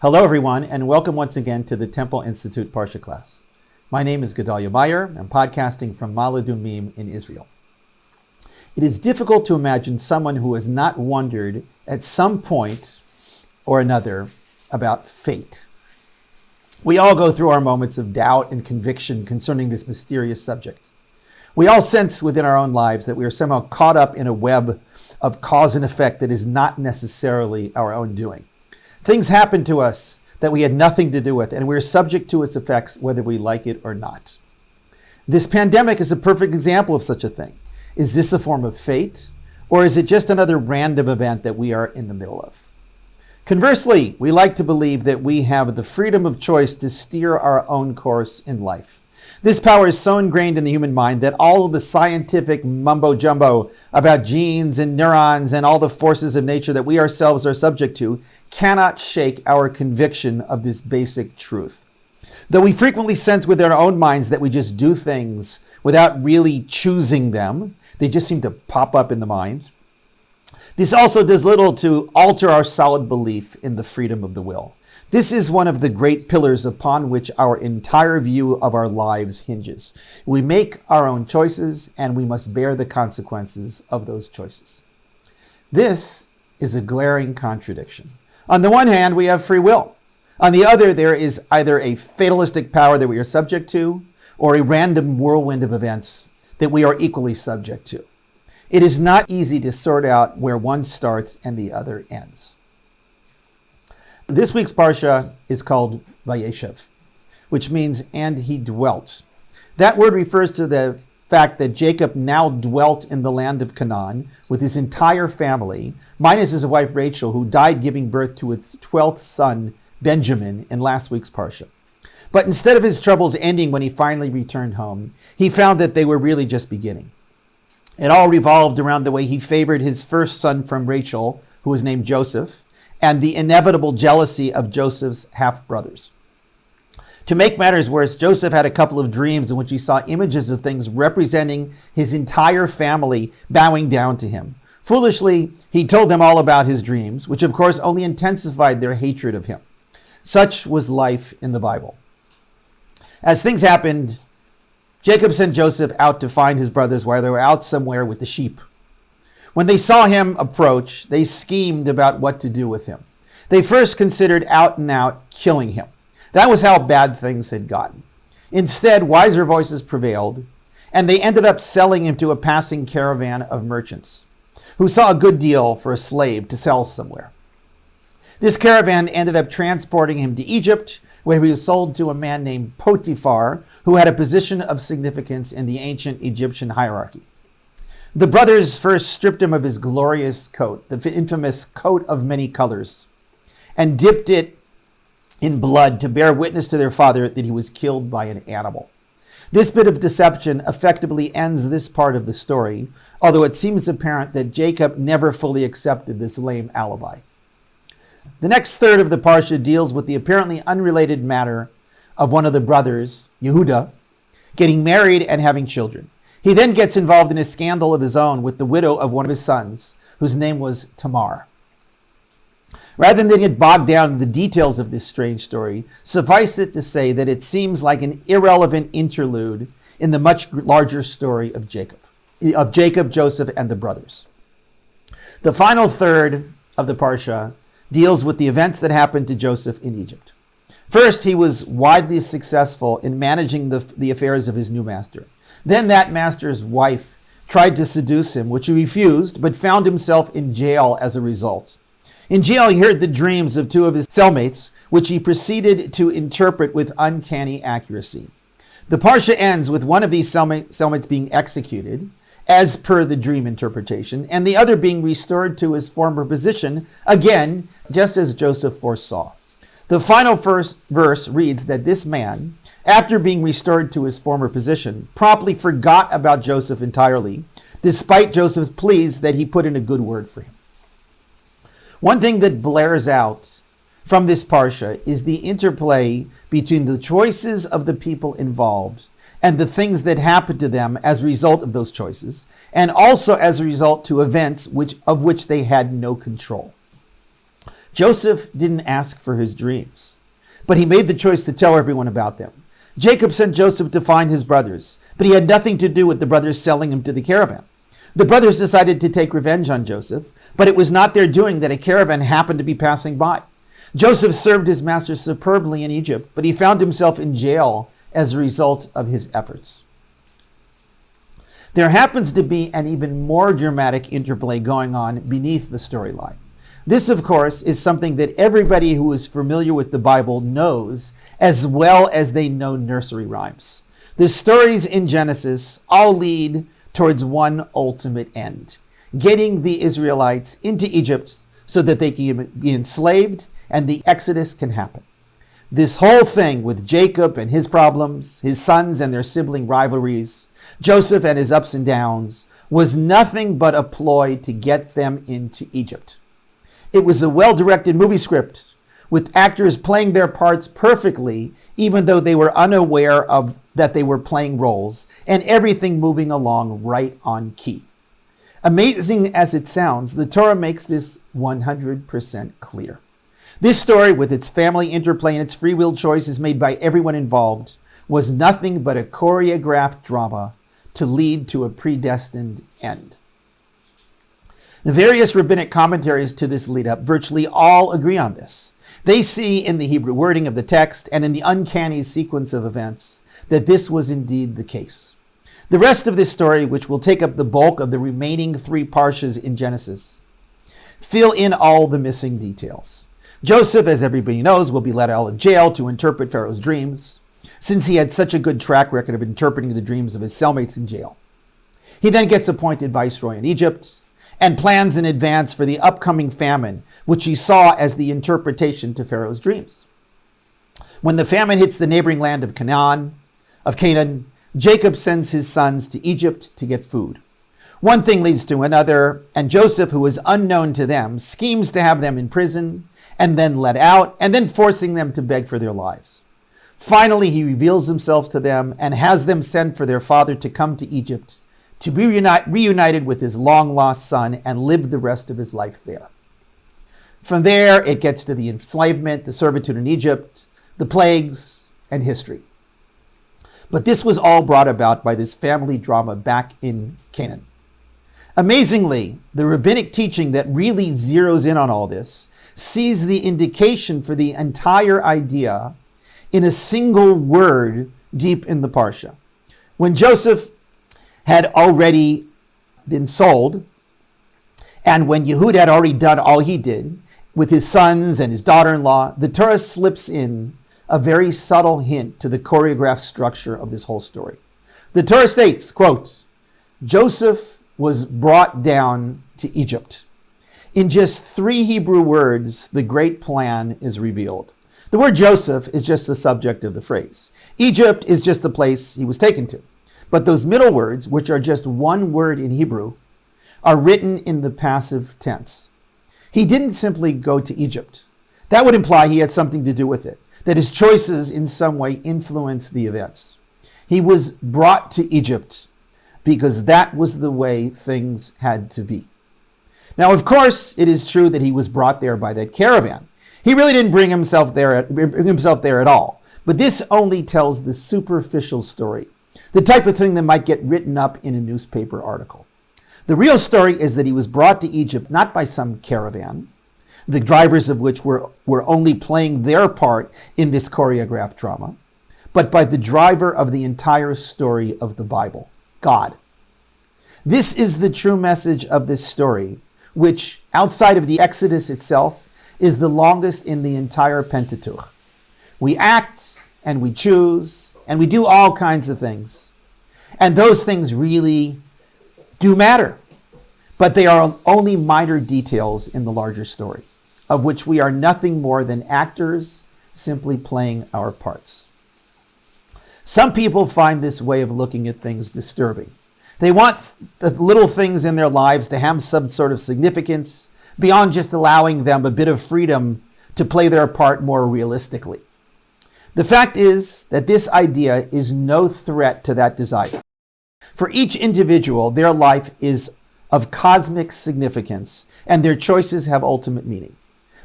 Hello, everyone, and welcome once again to the Temple Institute Parsha class. My name is Gedalia Meyer. I'm podcasting from Ma'ale Adumim in Israel. It is difficult to imagine someone who has not wondered at some point or another about fate. We all go through our moments of doubt and conviction concerning this mysterious subject. We all sense within our own lives that we are somehow caught up in a web of cause and effect that is not necessarily our own doing. Things happen to us that we had nothing to do with, and we're subject to its effects whether we like it or not. This pandemic is a perfect example of such a thing. Is this a form of fate, or is it just another random event that we are in the middle of? Conversely, we like to believe that we have the freedom of choice to steer our own course in life. This power is so ingrained in the human mind that all of the scientific mumbo-jumbo about genes and neurons and all the forces of nature that we ourselves are subject to cannot shake our conviction of this basic truth. Though we frequently sense within our own minds that we just do things without really choosing them, they just seem to pop up in the mind. This also does little to alter our solid belief in the freedom of the will. This is one of the great pillars upon which our entire view of our lives hinges. We make our own choices, and we must bear the consequences of those choices. This is a glaring contradiction. On the one hand, we have free will. On the other, there is either a fatalistic power that we are subject to, or a random whirlwind of events that we are equally subject to. It is not easy to sort out where one starts and the other ends. This week's Parsha is called Vayeshev, which means, and he dwelt. That word refers to the fact that Jacob now dwelt in the land of Canaan with his entire family, minus his wife Rachel, who died giving birth to its 12th son, Benjamin, in last week's Parsha. But instead of his troubles ending when he finally returned home, he found that they were really just beginning. It all revolved around the way he favored his first son from Rachel, who was named Joseph, and the inevitable jealousy of Joseph's half-brothers. To make matters worse, Joseph had a couple of dreams in which he saw images of things representing his entire family bowing down to him. Foolishly, he told them all about his dreams, which of course only intensified their hatred of him. Such was life in the Bible. As things happened, Jacob sent Joseph out to find his brothers while they were out somewhere with the sheep. When they saw him approach, they schemed about what to do with him. They first considered out and out killing him. That was how bad things had gotten. Instead, wiser voices prevailed, and they ended up selling him to a passing caravan of merchants who saw a good deal for a slave to sell somewhere. This caravan ended up transporting him to Egypt, where he was sold to a man named Potiphar, who had a position of significance in the ancient Egyptian hierarchy. The brothers first stripped him of his glorious coat, the infamous coat of many colors, and dipped it in blood to bear witness to their father that he was killed by an animal. This bit of deception effectively ends this part of the story, although it seems apparent that Jacob never fully accepted this lame alibi. The next third of the Parsha deals with the apparently unrelated matter of one of the brothers, Yehuda, getting married and having children. He then gets involved in a scandal of his own with the widow of one of his sons, whose name was Tamar. Rather than get bogged down in the details of this strange story, suffice it to say that it seems like an irrelevant interlude in the much larger story of Jacob, Joseph, and the brothers. The final third of the Parsha deals with the events that happened to Joseph in Egypt. First, he was widely successful in managing the affairs of his new master. Then that master's wife tried to seduce him, which he refused, but found himself in jail as a result. In jail, he heard the dreams of two of his cellmates, which he proceeded to interpret with uncanny accuracy. The Parsha ends with one of these cellmates being executed, as per the dream interpretation, and the other being restored to his former position, again, just as Joseph foresaw. The final verse reads that this man, after being restored to his former position, promptly forgot about Joseph entirely, despite Joseph's pleas that he put in a good word for him. One thing that blares out from this Parsha is the interplay between the choices of the people involved and the things that happened to them as a result of those choices, and also as a result to events of which they had no control. Joseph didn't ask for his dreams, but he made the choice to tell everyone about them. Jacob sent Joseph to find his brothers, but he had nothing to do with the brothers selling him to the caravan. The brothers decided to take revenge on Joseph, but it was not their doing that a caravan happened to be passing by. Joseph served his master superbly in Egypt, but he found himself in jail as a result of his efforts. There happens to be an even more dramatic interplay going on beneath the storyline. This, of course, is something that everybody who is familiar with the Bible knows as well as they know nursery rhymes. The stories in Genesis all lead towards one ultimate end: getting the Israelites into Egypt so that they can be enslaved and the Exodus can happen. This whole thing with Jacob and his problems, his sons and their sibling rivalries, Joseph and his ups and downs, was nothing but a ploy to get them into Egypt. It was a well-directed movie script with actors playing their parts perfectly, even though they were unaware of that they were playing roles, and everything moving along right on key. Amazing as it sounds, the Torah makes this 100% clear. This story, with its family interplay and its free will choices made by everyone involved, was nothing but a choreographed drama to lead to a predestined end. The various rabbinic commentaries to this lead-up virtually all agree on this. They see in the Hebrew wording of the text and in the uncanny sequence of events that this was indeed the case. The rest of this story, which will take up the bulk of the remaining 3 parshas in Genesis, fill in all the missing details. Joseph, as everybody knows, will be let out of jail to interpret Pharaoh's dreams, since he had such a good track record of interpreting the dreams of his cellmates in jail. He then gets appointed viceroy in Egypt and plans in advance for the upcoming famine, which he saw as the interpretation to Pharaoh's dreams. When the famine hits the neighboring land of Canaan, Jacob sends his sons to Egypt to get food. One thing leads to another, and Joseph, who is unknown to them, schemes to have them in prison and then let out, and then forcing them to beg for their lives. Finally, he reveals himself to them and has them send for their father to come to Egypt to be reunited with his long-lost son and live the rest of his life there. From there, it gets to the enslavement, the servitude in Egypt, the plagues, and history. But this was all brought about by this family drama back in Canaan. Amazingly, the rabbinic teaching that really zeroes in on all this sees the indication for the entire idea in a single word deep in the Parsha. When Joseph had already been sold, and when Yehud had already done all he did with his sons and his daughter-in-law, the Torah slips in a very subtle hint to the choreographed structure of this whole story. The Torah states, quote, Joseph was brought down to Egypt. In just 3 Hebrew words, the great plan is revealed. The word Joseph is just the subject of the phrase. Egypt is just the place he was taken to. But those middle words, which are just one word in Hebrew, are written in the passive tense. He didn't simply go to Egypt. That would imply he had something to do with it, that his choices in some way influenced the events. He was brought to Egypt because that was the way things had to be. Now, of course, it is true that he was brought there by that caravan. He really didn't bring himself there at all. But this only tells the superficial story, the type of thing that might get written up in a newspaper article. The real story is that he was brought to Egypt not by some caravan, the drivers of which were only playing their part in this choreographed drama, but by the driver of the entire story of the Bible, God. This is the true message of this story, which, outside of the Exodus itself, is the longest in the entire Pentateuch. We act and we choose and we do all kinds of things. And those things really do matter. But they are only minor details in the larger story, of which we are nothing more than actors simply playing our parts. Some people find this way of looking at things disturbing. They want the little things in their lives to have some sort of significance beyond just allowing them a bit of freedom to play their part more realistically. The fact is that this idea is no threat to that desire. For each individual, their life is of cosmic significance, and their choices have ultimate meaning.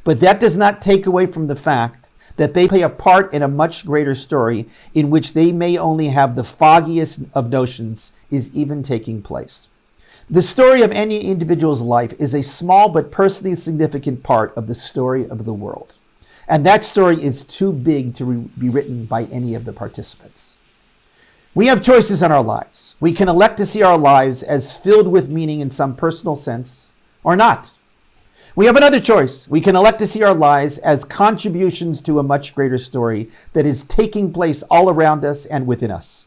But that does not take away from the fact that they play a part in a much greater story in which they may only have the foggiest of notions is even taking place. The story of any individual's life is a small but personally significant part of the story of the world. And that story is too big to be written by any of the participants. We have choices in our lives. We can elect to see our lives as filled with meaning in some personal sense or not. We have another choice. We can elect to see our lives as contributions to a much greater story that is taking place all around us and within us.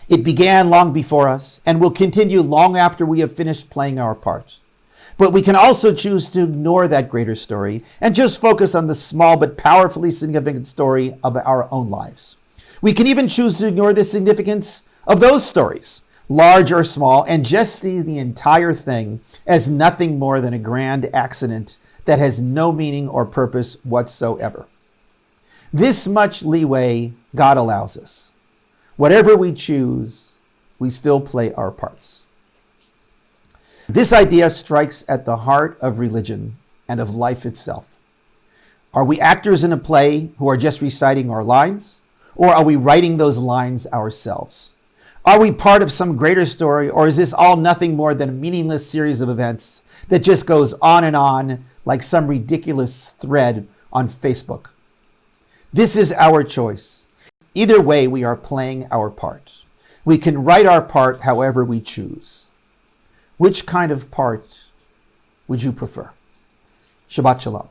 It began long before us and will continue long after we have finished playing our part. But we can also choose to ignore that greater story and just focus on the small but powerfully significant story of our own lives. We can even choose to ignore the significance of those stories, large or small, and just see the entire thing as nothing more than a grand accident that has no meaning or purpose whatsoever. This much leeway God allows us. Whatever we choose, we still play our parts. This idea strikes at the heart of religion and of life itself. Are we actors in a play who are just reciting our lines? Or are we writing those lines ourselves? Are we part of some greater story, or is this all nothing more than a meaningless series of events that just goes on like some ridiculous thread on Facebook? This is our choice. Either way, we are playing our part. We can write our part however we choose. Which kind of part would you prefer? Shabbat Shalom.